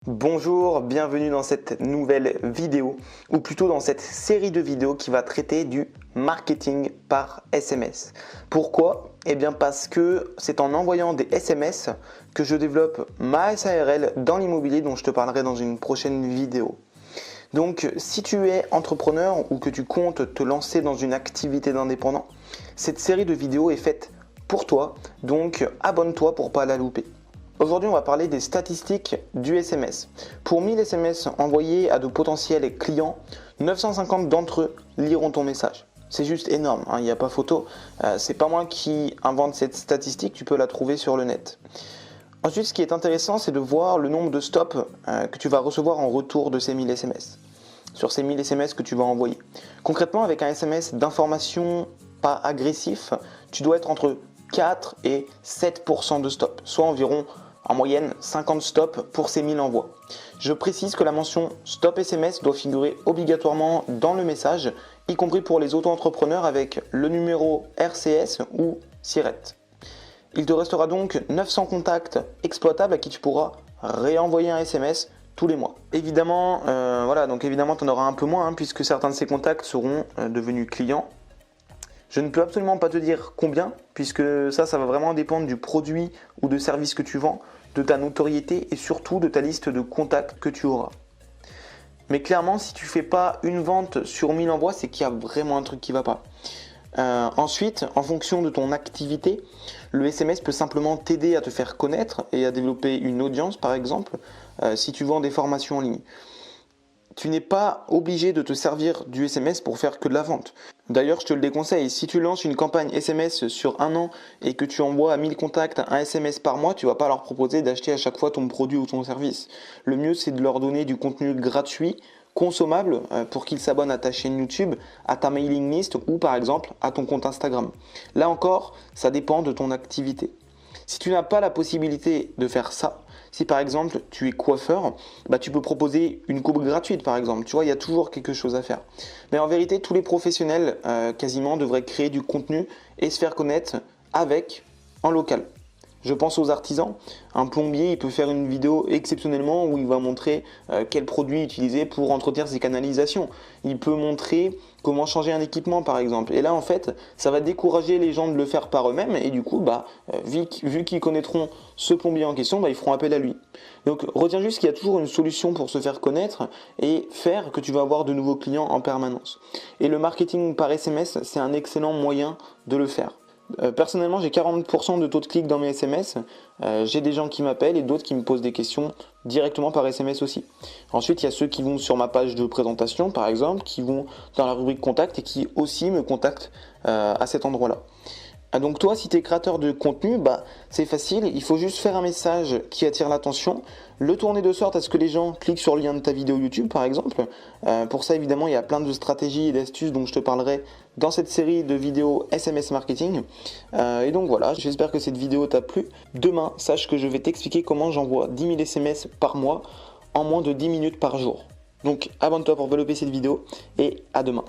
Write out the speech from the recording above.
Bonjour, bienvenue dans cette nouvelle vidéo, ou plutôt dans cette série de vidéos qui va traiter du marketing par SMS. Pourquoi? Eh bien parce que c'est en envoyant des SMS que je développe ma SARL dans l'immobilier dont je te parlerai dans une prochaine vidéo. Donc si tu es entrepreneur ou que tu comptes te lancer dans une activité d'indépendant, cette série de vidéos est faite pour toi, donc abonne-toi pour ne pas la louper. Aujourd'hui, on va parler des statistiques du SMS. Pour 1000 SMS envoyés à de potentiels clients, 950 d'entre eux liront ton message. C'est juste énorme, hein, il n'y a pas photo. C'est pas moi qui invente cette statistique, tu peux la trouver sur le net. Ensuite, ce qui est intéressant, c'est de voir le nombre de stops que tu vas recevoir en retour de ces 1000 SMS. Sur ces 1000 SMS que tu vas envoyer. Concrètement, avec un SMS d'information pas agressif, tu dois être entre 4 et 7% de stop, soit environ en moyenne 50 stops pour ces 1000 envois. Je précise que la mention stop SMS doit figurer obligatoirement dans le message, y compris pour les auto-entrepreneurs avec le numéro RCS ou SIRET. Il te restera donc 900 contacts exploitables à qui tu pourras réenvoyer un SMS tous les mois. Évidemment, tu en auras un peu moins puisque certains de ces contacts seront devenus clients. Je ne peux absolument pas te dire combien, puisque ça va vraiment dépendre du produit ou de service que tu vends, de ta notoriété et surtout de ta liste de contacts que tu auras. Mais clairement, si tu ne fais pas une vente sur 1000 envois, c'est qu'il y a vraiment un truc qui ne va pas. Ensuite, en fonction de ton activité, le SMS peut simplement t'aider à te faire connaître et à développer une audience, par exemple, si tu vends des formations en ligne. Tu n'es pas obligé de te servir du SMS pour faire que de la vente. D'ailleurs, je te le déconseille, si tu lances une campagne SMS sur un an et que tu envoies à 1000 contacts un SMS par mois, tu ne vas pas leur proposer d'acheter à chaque fois ton produit ou ton service. Le mieux, c'est de leur donner du contenu gratuit, consommable, pour qu'ils s'abonnent à ta chaîne YouTube, à ta mailing list ou par exemple à ton compte Instagram. Là encore, ça dépend de ton activité. Si tu n'as pas la possibilité de faire ça, si par exemple tu es coiffeur, tu peux proposer une coupe gratuite par exemple. Tu vois, il y a toujours quelque chose à faire. Mais en vérité, tous les professionnels quasiment devraient créer du contenu et se faire connaître en local. Je pense aux artisans. Un plombier, il peut faire une vidéo exceptionnellement où il va montrer quel produit utiliser pour entretenir ses canalisations. Il peut montrer comment changer un équipement par exemple. Et là en fait, ça va décourager les gens de le faire par eux-mêmes et du coup, vu qu'ils connaîtront ce plombier en question, ils feront appel à lui. Donc retiens juste qu'il y a toujours une solution pour se faire connaître et faire que tu vas avoir de nouveaux clients en permanence. Et le marketing par SMS, c'est un excellent moyen de le faire. Personnellement, j'ai 40% de taux de clic dans mes SMS. J'ai des gens qui m'appellent et d'autres qui me posent des questions directement par SMS aussi. Ensuite, il y a ceux qui vont sur ma page de présentation, par exemple, qui vont dans la rubrique contact et qui aussi me contactent à cet endroit-là. Donc toi, si tu es créateur de contenu, c'est facile, il faut juste faire un message qui attire l'attention, le tourner de sorte à ce que les gens cliquent sur le lien de ta vidéo YouTube par exemple. Pour ça, évidemment, il y a plein de stratégies et d'astuces dont je te parlerai dans cette série de vidéos SMS Marketing. Et donc voilà, j'espère que cette vidéo t'a plu. Demain, sache que je vais t'expliquer comment j'envoie 10 000 SMS par mois en moins de 10 minutes par jour. Donc abonne-toi pour développer cette vidéo et à demain.